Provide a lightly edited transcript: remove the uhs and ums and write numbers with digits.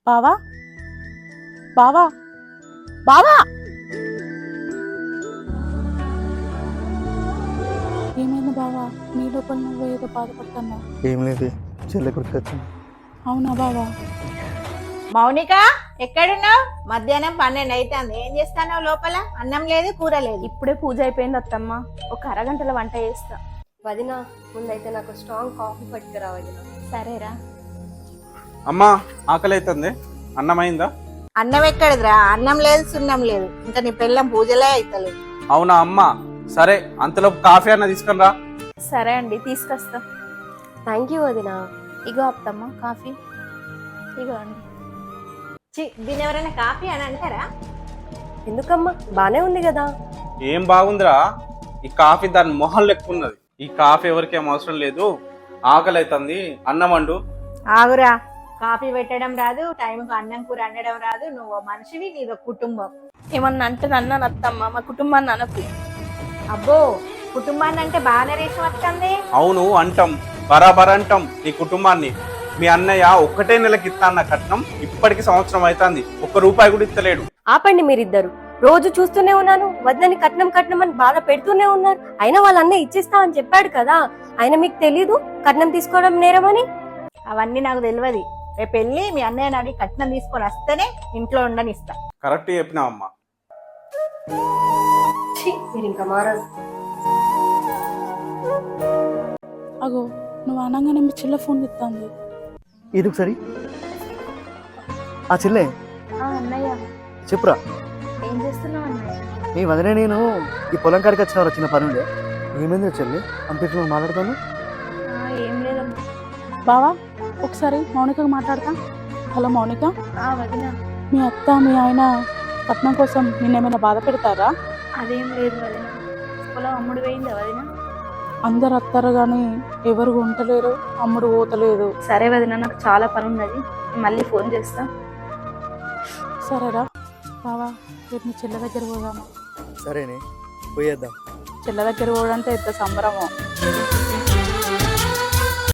బావా బావా బావా ఏమైంది బావా? నీ లోపల నువ్వు ఏదో బాధపడుతున్నా. ఏం లేదు, చెల్లె గుర్తొచ్చింది. అవునా బావా? మౌనిక, ఎక్కడున్నావు? మధ్యాహ్నం 12 అవుతుంది. ఏం చేస్తానో లోపల? అన్నం లేదు, కూర లేదు. ఇప్పుడే పూజ అయిపోయింది అత్తమ్మ. ఒక అరగంటలో వంట చేస్తా. వదినా, ముందైతే నాకు స్ట్రాంగ్ కాఫీ పట్టుకురా వదినా. సరేరా. అమ్మా, ఆకలి అవుతుంది. అన్నం అయిందా? అన్నం ఎక్కడిదిరా? అన్నం లేదు, సున్నం లేదు. ఇంకా నీ పిల్లం పూజలే అవుతలేదు. అవునా అమ్మా, సరే అంతలోపు కాఫీ అన్న తీసుకుని రా. సరే అండి, తీసుకొస్తా. థ్యాంక్ యూ వదినా. ఇగో అత్తమ్మ కాఫీ. ఇగో అండి. దీని ఎవరైనా కాఫీ అని అంటారా? ఎందుకమ్మా, బానే ఉంది కదా. ఏం బాగుందిరా ఈ కాఫీ, దాని మొహం లెక్కున్నది. ఈ కాఫీ ఎవరికేం అవసరం లేదు. ఆకలి అవుతుంది, అన్నం వండు. ఆగురా, కాఫీ పెట్టడం రాదు, టైంకు అన్నం కూర వండడం రాదు. నువ్వు మనిషివి, నీదో కుటుంబం. ఏమన్నా అంటే అన్నాను అత్తమ్మ, మా కుటుంబాన్ని అనకు. అబ్బో, కుటుంబాన్ని అంటే బాగానే రేషం వస్తుంది. అవును అంటాం, బరాబర్ అంటాం. నీ కుటుంబాన్ని మీ అన్నయ్య ఒక్కటే నెలకి ఇస్తా అన్న కట్నం ఇప్పటికి సంవత్సరం అవుతుంది, ₹1 కూడా ఇస్తలేడు. ఆపండి మీరిద్దరు. రోజు చూస్తూనే ఉన్నాను, వద్దని కట్నం కట్నం అని బాధ పెడుతూనే ఉన్నారు. అయినా వాళ్ళ అన్నయ్య ఇచ్చేస్తా అని చెప్పాడు కదా. అయినా మీకు తెలీదు కట్నం తీసుకోవడం నేరమని? అవన్నీ నాకు తెలియదు. రేపు వెళ్ళి మీ అన్నయ్య అడిగి కట్నం తీసుకొని వస్తేనే ఇంట్లో ఉండనిస్తా. కరెక్ట్ చెప్పినావు అమ్మా. మీరు ఇంకా మారదు. అగో, నువ్వు అనగానే మీ చెల్లె ఫోన్ ఇస్తుంది. ఇది ఒకసారి. ఆ చెల్లె అన్నయ్య, చెప్పురా. ఏం చేస్తున్నావు అన్నయ్య? నీ వదిలే నేను ఈ పొలం కాడికి వచ్చిన చిన్న పనుండే. ఏమైంది చెల్లి, అంత మాట్లాడతాను? ఏం లేదమ్మా. బావా, ఒకసారి మౌనికకు మాట్లాడతా. హలో మౌనిక, వదినా. మీ అత్త మీ ఆయన కట్నం కోసం నిన్నేమైనా బాధ పెడతారా? అదేం లేదు వదినా. పొలం అమ్ముడు పోయిందా వదినా? అందరు అత్తారు కానీ ఎవరు ఉండలేరు, అమ్ముడు పోతలేదు. సరే వదినా, నాకు చాలా పని ఉన్నది, మళ్ళీ ఫోన్ చేస్తా. సరేరా బావా, రేపు మీ చెల్లె దగ్గర పోదామా? సరేనే, పోయేద్దాం. చెల్లె దగ్గర పోవడంటే ఎంత సంబరమో.